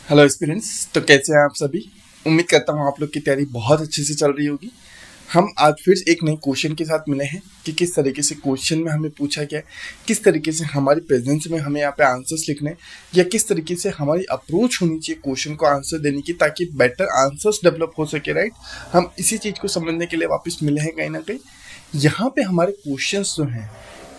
Hello students, तो कैसे हैं आप सभी। उम्मीद करता हूँ आप लोग की तैयारी बहुत अच्छे से चल रही होगी। हम आज फिर एक नए क्वेश्चन के साथ मिले हैं कि किस तरीके से क्वेश्चन में हमें पूछा गया है, किस तरीके से हमारी प्रेजेंस में हमें यहाँ पे आंसर्स लिखने हैं, या किस तरीके से हमारी अप्रोच होनी चाहिए क्वेश्चन को आंसर देने की, ताकि बेटर आंसर्स डेवलप हो सके। राइट, हम इसी चीज़ को समझने के लिए वापस मिले हैं कहीं ना कहीं। यहाँ पे हमारे क्वेश्चंस जो हैं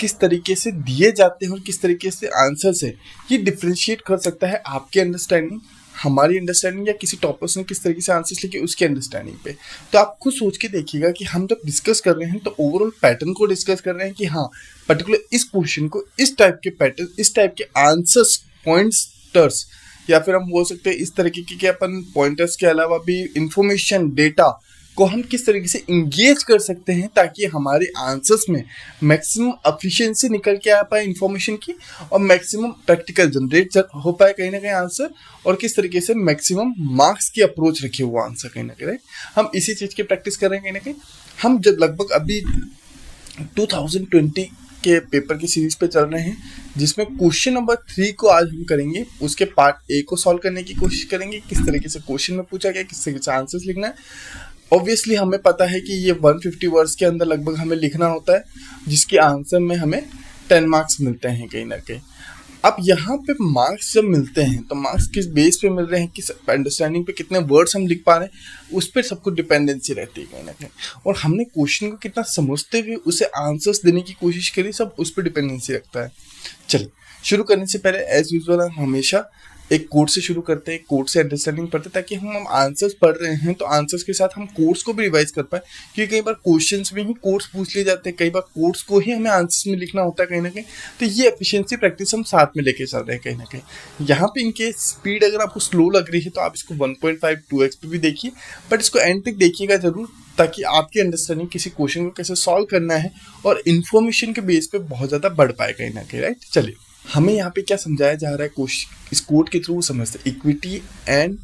किस तरीके से दिए जाते हैं और किस तरीके से आंसर्स है, ये डिफ्रेंशिएट कर सकता है आपकी अंडरस्टैंडिंग, हमारी अंडरस्टैंडिंग, या किसी टॉपर्स ने किस तरीके से आंसर्स लिखे उसकी अंडरस्टैंडिंग पे। तो आप खुद सोच के देखिएगा कि हम जब डिस्कस कर रहे हैं तो ओवरऑल पैटर्न को डिस्कस कर रहे हैं कि हाँ, पर्टिकुलर इस क्वेश्चन को इस टाइप के पैटर्न, इस टाइप के आंसर्स, पॉइंट्स, या फिर हम बोल सकते हैं इस तरीके के अपन पॉइंटर्स के अलावा भी इंफॉर्मेशन, डेटा को हम किस तरीके से इंगेज कर सकते हैं ताकि हमारे आंसर्स में मैक्सिमम एफिशिएंसी निकल के आ पाए इंफॉर्मेशन की, और मैक्सिमम प्रैक्टिकल जनरेट हो पाए कहीं ना कहीं आंसर, और किस तरीके से मैक्सिमम मार्क्स की अप्रोच रखे हुआ आंसर कहीं ना कहीं। हम इसी चीज़ की प्रैक्टिस कर रहे हैं कहीं ना कहीं। हम जब लगभग अभी 2020 के पेपर की सीरीज पे चल रहे हैं, जिसमें क्वेश्चन नंबर 3 को आज हम करेंगे, उसके पार्ट ए को सॉल्व करने की कोशिश करेंगे। किस तरीके से क्वेश्चन में पूछा गया, किस तरीके से आंसर्स लिखना है। ऑब्वियसली हमें पता है कि ये 150 वर्ड्स के अंदर लगभग हमें लिखना होता है, जिसके आंसर में हमें 10 मार्क्स मिलते हैं कहीं ना कहीं। अब यहाँ पे मार्क्स जब मिलते हैं तो मार्क्स किस बेस पे मिल रहे हैं, किस अंडरस्टैंडिंग पे, कितने वर्ड्स हम लिख पा रहे हैं, उस पर सबको डिपेंडेंसी रहती है कहीं ना कहीं। और हमने क्वेश्चन को कितना समझते हुए उसे आंसर्स देने की कोशिश करी, सब उस पर डिपेंडेंसी रखता है। चलिए, शुरू करने से पहले एज यूजुअल हम हमेशा एक कोड से शुरू करते हैं, कोड से अंडरस्टैंडिंग पढ़ते हैं, ताकि हम आंसर्स पढ़ रहे हैं तो आंसर्स के साथ हम कोड्स को भी रिवाइज कर पाए। क्योंकि कई बार क्वेश्चंस में ही कोड्स पूछ लिए जाते हैं, कई बार कोड्स को ही हमें आंसर्स में लिखना होता है कहीं ना कहीं। तो ये एफिशिएंसी प्रैक्टिस हम साथ में लेके चल रहे हैं कहीं ना कहीं। यहाँ पे इनके स्पीड अगर आपको स्लो लग रही है तो आप इसको 1.5 2x पे भी देखिए, बट इसको एंड तक देखिएगा जरूर, ताकि आपकी अंडरस्टैंडिंग किसी क्वेश्चन को कैसे सॉल्व करना है और इन्फॉर्मेशन के बेस पे बहुत ज़्यादा बढ़ पाए कहीं ना कहीं। राइट, चलिए, हमें यहाँ पे क्या समझाया जा रहा है इस कोड के थ्रू समझते हैं। Equity and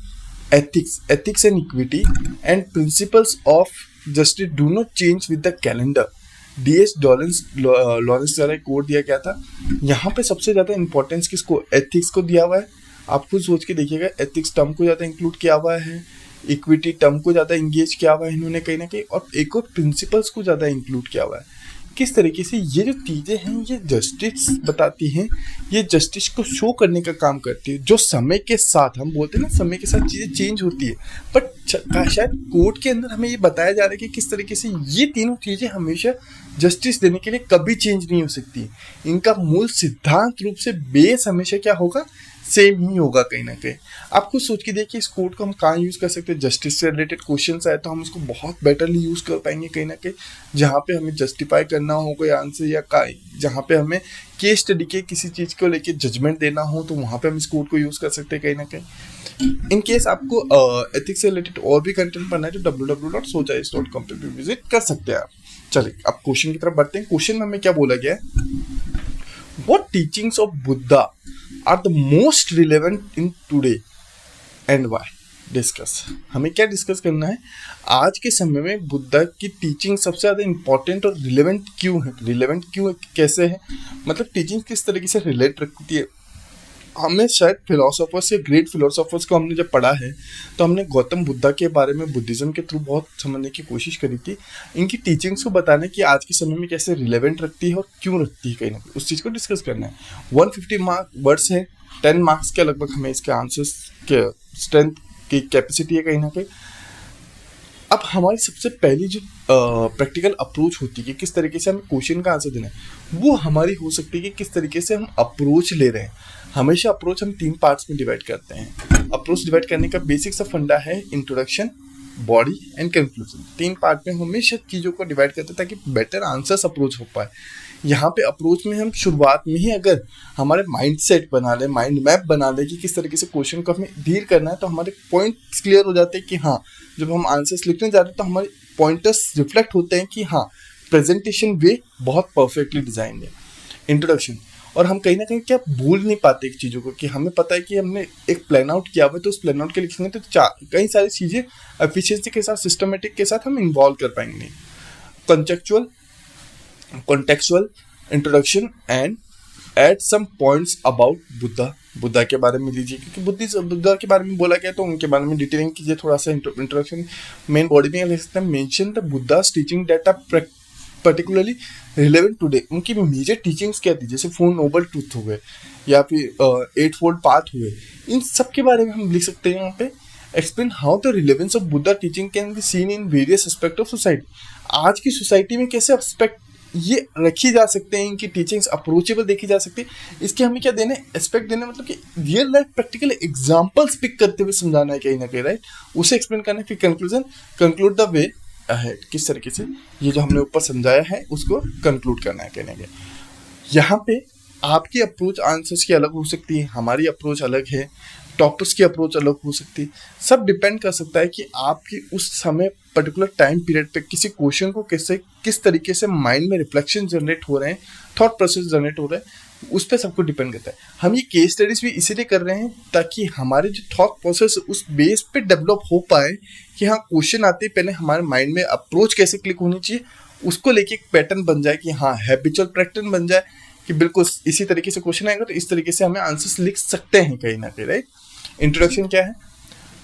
ethics and equity and principles of justice do not change with the calendar. DS Lawrence द्वारा कोड दिया गया था। यहाँ पे सबसे ज़्यादा इंपॉर्टेंस किसको, एथिक्स को दिया हुआ है। आप खुद सोच के देखिएगा, एथिक्स टर्म को ज़्यादा इंक्लूड किया हुआ है, इक्विटी टर्म को ज़्यादा इंगेज किया हुआ है इन्होंने कहीं ना कहीं, और एक और प्रिंसिपल्स को ज़्यादा इंक्लूड किया हुआ है। किस तरीके से ये जो चीज़ें हैं ये जस्टिस बताती हैं, ये जस्टिस को शो करने का काम करती है। जो समय के साथ, हम बोलते हैं ना, समय के साथ चीज़ें चेंज होती है, बट शायद कोर्ट के अंदर हमें ये बताया जा रहा है कि किस तरीके से ये तीनों चीज़ें हमेशा जस्टिस देने के लिए कभी चेंज नहीं हो सकती। इनका मूल सिद्धांत रूप से बेस हमेशा क्या होगा, सेम ही होगा कहीं ना कहीं। आप खुद सोच के देखिए, इस कोड को हम कहाँ यूज़ कर सकते हैं। जस्टिस से रिलेटेड क्वेश्चंस आए तो हम उसको बहुत बेटरली यूज़ कर पाएंगे कहीं ना कहीं, जहाँ पे हमें जस्टिफाई करना हो कोई आंसर, या जहाँ पे हमें केस स्टडी के किसी चीज़ को लेके जजमेंट देना हो, तो वहाँ पे हम इस कोड को यूज़ कर सकते हैं कहीं ना कहीं। इन केस आपको एथिक्स से रिलेटेड और भी कंटेंट पढ़ना है तो www.sojais.com पे भी विजिट कर सकते हैं आप। चलिए, अब क्वेश्चन की तरफ बढ़ते हैं। क्वेश्चन में हमें क्या बोला गया है, what teachings of Buddha are the most relevant in today and why. Discuss, हमें क्या डिस्कस करना है, आज के समय में बुद्धा की टीचिंग सबसे ज़्यादा इंपॉर्टेंट और रिलेवेंट क्यों है। रिलेवेंट क्यों, कैसे है, मतलब टीचिंग किस तरीके से रिलेट रखती है। हमने शायद फिलोसोफर्स या ग्रेट फिलोसोफर्स को हमने जब पढ़ा है तो हमने गौतम बुद्धा के बारे में बुद्धिज़्म के थ्रू बहुत समझने की कोशिश करी थी। इनकी टीचिंग्स को बताने कि आज के समय में कैसे रिलेवेंट रखती है और क्यों रखती है कहीं ना कहीं, उस चीज़ को डिस्कस करना है। 150 वर्ड्स है, 10 मार्क्स के लगभग हमें इसके आंसर्स के स्ट्रेंथ की कैपेसिटी है कहीं ना कहीं। अब हमारी सबसे पहली जो प्रैक्टिकल अप्रोच होती है कि किस तरीके से हमें क्वेश्चन का आंसर देना है, वो हमारी हो सकती है कि किस तरीके से हम अप्रोच ले रहे हैं। हमेशा अप्रोच हम 3 पार्ट्स में डिवाइड करते हैं। अप्रोच डिवाइड करने का बेसिक सा फंडा है introduction, body and conclusion. 3 part में हमेशा चीज़ों को डिवाइड करते हैं ताकि बेटर आंसर्स अप्रोच हो पाए। यहाँ पे अप्रोच में हम शुरुआत में ही अगर हमारे माइंड सेट बना लें, माइंड मैप बना लें कि किस तरीके से क्वेश्चन को हमें डील करना है, तो हमारे पॉइंट्स क्लियर हो जाते हैं कि हाँ, जब हम आंसर्स लिखने जा रहे हैं तो हमारे पॉइंटर्स रिफ्लेक्ट होते हैं कि हाँ, प्रेजेंटेशन वे बहुत परफेक्टली डिजाइन है। इंट्रोडक्शन, और हम कहीं ना कहीं क्या भूल नहीं पाते एक चीज़ों को, कि हमें पता है कि हमने एक प्लान आउट किया हुआ है, तो उस प्लान आउट के लिखेंगे तो कई सारी चीज़ें एफिशिएंसी के साथ, सिस्टमेटिक के साथ हम इन्वॉल्व कर पाएंगे। Contextual, introduction and at some points about Buddha के बारे में लीजिए, क्योंकि बुद्धा के बारे में बोला गया तो उनके बारे में डिटेलिंग कीजिए, थोड़ा सा इंट्रोडक्शन मेन बॉडी में ले सकते हैं। Mention the Buddha's teaching that are particularly relevant today. उनकी मेजर टीचिंग्स क्या थी, जैसे 4 नोबल ट्रूथ हुए या फिर 8 फोल्ड पाथ हुए, इन सब के बारे में हम लिख सकते हैं यहाँ पे। Explain how the relevance of Buddha teaching can be seen in various aspect of society. आज की सोसाइटी में कैसे एस्पेक्ट ये रखी जा सकते हैं, इनकी टीचिंग्स अप्रोचेबल देखी जा सकती है, इसके हमें क्या देने, एस्पेक्ट देने, मतलब कि real life practical examples pick करते हुए समझाना है कहीं ना कहीं, राइट, उसे एक्सप्लेन करना है। फिर कंक्लूड द वे अहेड, किस तरीके से ये जो हमने ऊपर समझाया है उसको कंक्लूड करना है कहने के। यहाँ पे आपकी अप्रोच आंसर्स की अलग हो सकती है, हमारी अप्रोच अलग है, टॉपर्स की अप्रोच अलग हो सकती है, सब डिपेंड कर सकता है कि आपकी उस समय पर्टिकुलर टाइम पीरियड पे किसी क्वेश्चन को कैसे किस तरीके से माइंड में रिफ्लेक्शन जनरेट हो रहे हैं, थॉट प्रोसेस जनरेट हो रहे हैं, उस पर सबको डिपेंड करता है। हम ये केस स्टडीज भी इसीलिए कर रहे हैं ताकि हमारे जो थॉट प्रोसेस उस बेस पे डेवलप हो पाए कि हाँ क्वेश्चन आते ही पहले हमारे माइंड में अप्रोच कैसे क्लिक होनी चाहिए, उसको लेके एक पैटर्न बन जाए कि हाँ हैबिचुअल पैटर्न बन जाए कि बिल्कुल इसी तरीके से क्वेश्चन आएगा तो इस तरीके से हमें आंसर्स लिख सकते हैं कहीं ना कहीं, राइट। इंट्रोडक्शन क्या है,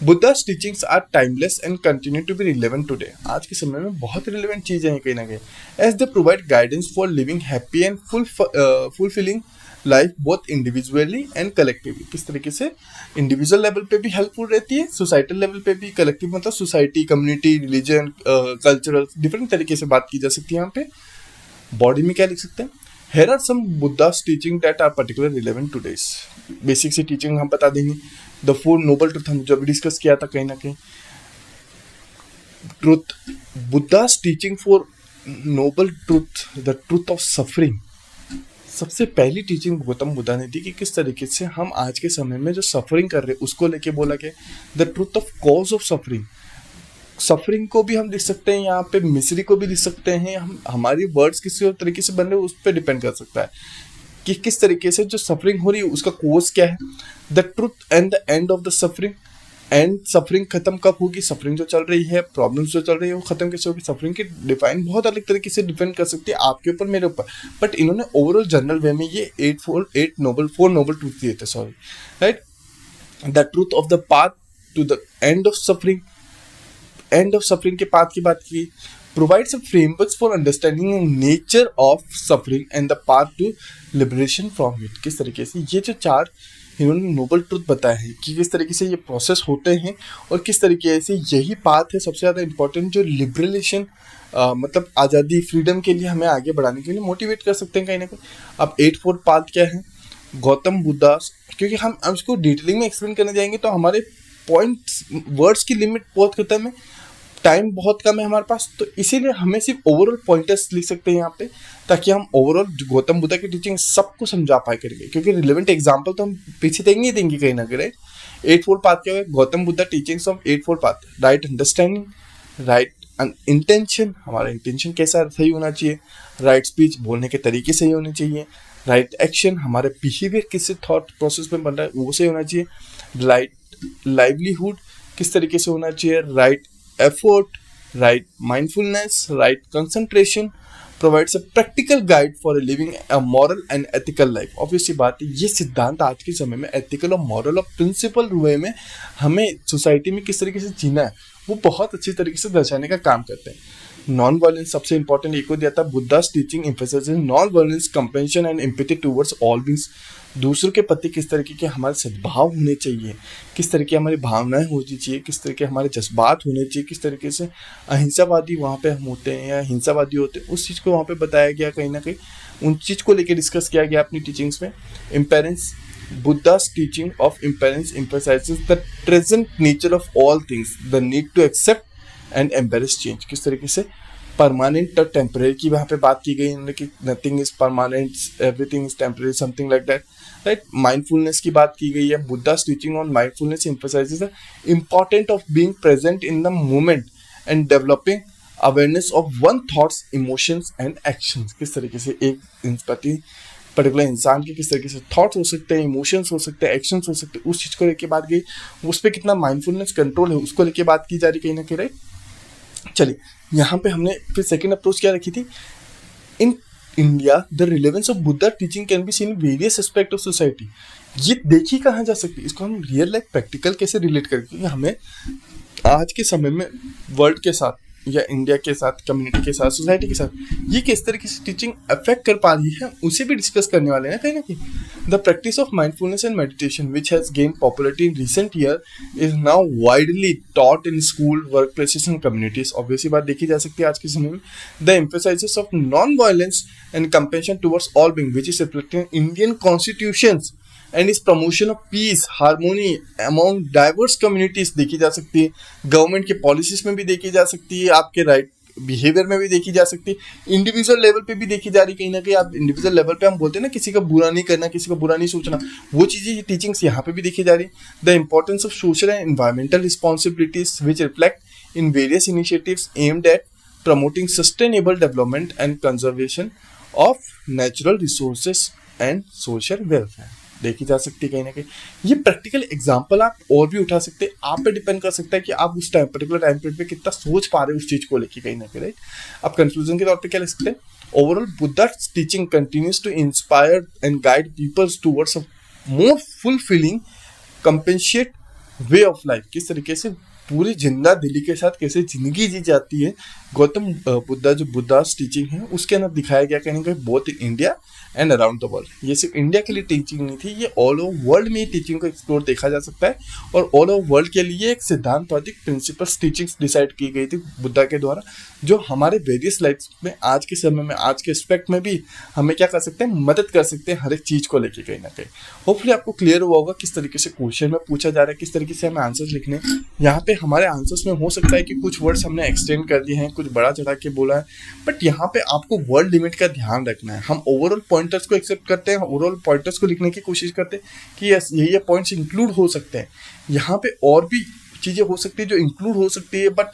Buddha's teachings are timeless and continue to be relevant today. आज के समय में बहुत रिलेवेंट चीजें हैं कहीं ना कहीं, as they provide guidance for living happy and fulfilling life both individually and collectively. किस तरीके से इंडिविजुअल लेवल पे भी हेल्पफुल रहती है, सोसाइटल लेवल पे भी, कलेक्टिव मतलब society, community, religion, cultural, different तरीके से बात की जा सकती है। यहाँ पे बॉडी में क्या लिख सकते हैं, Here are some Buddha's teaching that are particularly relevant to today's। Basic सी टीचिंग हम बता देंगे। द 4 नोबल ट्रूथ हम जो अभी डिस्कस किया था कहीं ना कहीं, truth, Buddha's teaching four noble truth, the truth of suffering. सबसे पहली टीचिंग गौतम बुद्धा ने दी कि किस तरीके से हम आज के समय में जो सफरिंग कर रहे हैं उसको लेके बोला गया, the truth of cause of suffering. Suffering को भी हम लिख सकते हैं, यहाँ पे मिसरी को भी लिख सकते हैं, हम हमारी वर्ड्स किसी और तरीके से बन रहे हैं उस पर डिपेंड कर सकता है कि किस तरीके से जो सफरिंग हो रही है उसका कोर्स क्या है। The truth and the end of the suffering, and suffering खत्म कब होगी, सफरिंग जो चल रही है, प्रॉब्लम्स जो चल रही है वो खत्म कैसे होगी। सफरिंग की डिफाइन बहुत अलग तरीके से डिपेंड कर सकती है आपके ऊपर, मेरे ऊपर, बट इन्होंने ओवरऑल जनरल वे में ये 4 नोबल ट्रूथ दिए थे, sorry, right. The truth of the path to the end of suffering, end of suffering के पाथ की बात की, provide some frameworks for understanding nature of suffering and the path to liberation from it. किस तरीके से ये जो 4 इन्होंने नोबल ट्रूथ बताया है कि किस तरीके से ये प्रोसेस होते हैं और किस तरीके से यही पाथ है सबसे ज़्यादा इंपॉर्टेंट जो लिबरेशन, मतलब आज़ादी, फ्रीडम के लिए हमें आगे बढ़ाने के लिए मोटिवेट कर सकते हैं कहीं ना कहीं। अब 8 फोर्थ पाथ क्या है, गौतम बुद्धा, क्योंकि हम इसको डिटेलिंग में एक्सप्लेन करने जाएंगे तो हमारे पॉइंट्स, वर्ड्स की लिमिट बहुत खत्म है, टाइम बहुत कम है हमारे पास, तो इसीलिए हमें सिर्फ ओवरऑल पॉइंटर्स लिख सकते हैं यहाँ पे ताकि हम ओवरऑल गौतम बुद्धा की टीचिंग सबको समझा पाए करेंगे, क्योंकि रिलेवेंट एग्जांपल तो हम पीछे देंगे ही देंगे कहीं ना कहीं, राइट। 8 फोर्थ पाथ क्या है, Gautam Buddha teachings of 8 fourth path, right understanding, right intention, हमारा इंटेंशन कैसा सही होना चाहिए, राइट स्पीच, बोलने के तरीके सही होने चाहिए, राइट एक्शन, हमारे बिहेवियर किस थॉट प्रोसेस में बन रहा है वो सही होना चाहिए, राइट लाइवलीहुड किस तरीके से होना चाहिए, right effort, right mindfulness, right concentration, provides a practical guide for living a moral and ethical life. Obviously बात है ये सिद्धांत आज के समय में एथिकल और मॉरल और प्रिंसिपल वे में हमें सोसाइटी में किस तरीके से जीना है वो बहुत अच्छी तरीके से दर्शाने का काम करते हैं। नॉन वायलेंस सबसे इंपॉर्टेंट एक को दिया था, Buddha's teaching emphasises non violence, compassion and empathy towards all beings. दूसरों के प्रति किस तरीके के हमारे सद्भाव होने चाहिए, किस तरह की हमारी भावनाएं होनी चाहिए, किस तरह के हमारे जज्बात होने चाहिए, किस तरीके से अहिंसावादी वहाँ पे हम होते हैं या हिंसावादी होते हैं, उस चीज़ को वहाँ पे बताया गया कहीं ना कहीं, उन चीज़ को लेकर डिस्कस किया गया अपनी टीचिंग्स में। Impermanence, Buddha's teaching of impermanence emphasises the present nature of all things, the need to accept and embrace change. किस तरीके से परमानेंट और टेम्परेरी की वहाँ पे बात की गई है कि nothing is permanent, everything is temporary, something like that, right. Mindfulness की बात की गई है, Buddha's teaching on mindfulness emphasises the important of being present in the moment and developing awareness of one thoughts, emotions and actions. किस तरीके से एक particular इंसान के किस तरीके से थॉट्स हो सकते हैं, इमोशंस हो सकते हैं, एक्शंस हो सकते हैं, उस चीज़ को लेके बात गई, उस पर कितना माइंडफुलनेस कंट्रोल है उसको लेके बात की जा रही कहीं ना कहीं, राइट। चलिए यहाँ पे हमने फिर सेकंड अप्रोच क्या रखी थी, in India the relevance of Buddha teaching can be seen in various aspect of society. ये देखी कहाँ जा सकती है, इसको हम रियल लाइफ प्रैक्टिकल कैसे रिलेट करें, क्योंकि हमें आज के समय में वर्ल्ड के साथ या इंडिया के साथ, कम्युनिटी के साथ, सोसाइटी के साथ ये किस तरीके से टीचिंग अफेक्ट कर पा रही है, उसे भी डिस्कस करने वाले हैं कहीं ना कहीं। The practice of mindfulness and meditation which has gain popularity in recent year is now widely taught in school, work places and communities. Obviously बात देखी जा सकती है आज के समय में। The emphasises of non violence and compassion towards all being which is reflected in Indian constitutions and its promotion of peace harmony among diverse communities देखी जा सकती है। गवर्नमेंट के पॉलिसीज में भी देखी जा सकती है, आपके राइट बिहेवियर में भी देखी जा सकती है, इंडिविजुअल लेवल पे भी देखी जा रही है। कहीं ना कहीं आप इंडिविजुअल लेवल पे हम बोलते हैं ना, किसी का बुरा नहीं करना, किसी का बुरा नहीं सोचना, वो चीज़ें ये टीचिंग्स यहाँ पे भी देखी जा रही है। The importance of social and environmental responsibilities which reflect in various initiatives aimed at promoting sustainable development and conservation of natural resources and social welfare देखी जा सकती है कहीं ना कहीं। ये प्रैक्टिकल एग्जांपल आप और भी उठा सकते हैं, आप पे डिपेंड कर सकता है कि आप उस टाइम पर्टिकुलर टाइम पीरियड पे कितना सोच पा रहे हो उस चीज को लेके कहीं ना कहीं, राइट। आप कंक्लूजन के तौर पे क्या लिख सकते हैं, overall Buddha's teaching continues to inspire and guide peoples towards a more fulfilling compassionate way of life. किस तरीके से पूरी जिंदा दिली के साथ कैसे जिंदगी जी जाती है गौतम बुद्धा, जो बुद्धा's टीचिंग है उसके अंदर दिखाया गया कहीं ना कहीं, both in India and around the world. ये सिर्फ इंडिया के लिए टीचिंग नहीं थी, ये ऑल ओवर वर्ल्ड में टीचिंग को एक्सप्लोर देखा जा सकता है। और ऑल ओवर वर्ल्ड के लिए एक सिद्धांतवादी प्रिंसिपल्स टीचिंग्स डिसाइड की गई थी बुद्धा के द्वारा, जो हमारे वेरियस लाइफ में आज के समय में, आज के एस्पेक्ट में भी हमें क्या कर सकते हैं, मदद कर सकते हैं हर एक चीज़ को लेके कहीं ना कहीं। होपफुली आपको क्लियर हुआ होगा किस तरीके से क्वेश्चन में पूछा जा रहा है, किस तरीके से हमें आंसर्स लिखने हैं। यहाँ पे हमारे आंसर्स में हो सकता है कि कुछ वर्ड्स हमने एक्सटेंड कर दिए हैं, कुछ बड़ा चढ़ा के बोला है, बट यहाँ पे आपको वर्ड लिमिट का ध्यान रखना है। हम ओवरऑल पॉइंटर्स को एक्सेप्ट करते हैं, ओवरऑल पॉइंटर्स को लिखने की कोशिश करते हैं कि यस ये पॉइंट्स इंक्लूड हो सकते हैं। यहाँ पे और भी चीज़ें हो सकती है जो इंक्लूड हो सकती है, बट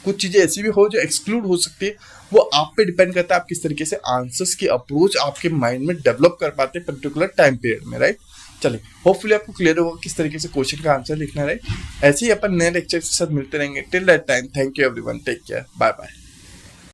कुछ चीज़ें ऐसी भी हो जो एक्सक्लूड हो सकती है। वो आप पे डिपेंड करता है आप किस तरीके से आंसर्स की अप्रोच आपके माइंड में डेवलप कर पाते हैं पर्टिकुलर टाइम पीरियड में, राइट। चलिए, होपफुली आपको क्लियर होगा किस तरीके से क्वेश्चन का आंसर लिखना है, राइट। ऐसे ही अपन नए लेक्चर के साथ मिलते रहेंगे। Till that time, thank you everyone, take care, bye bye.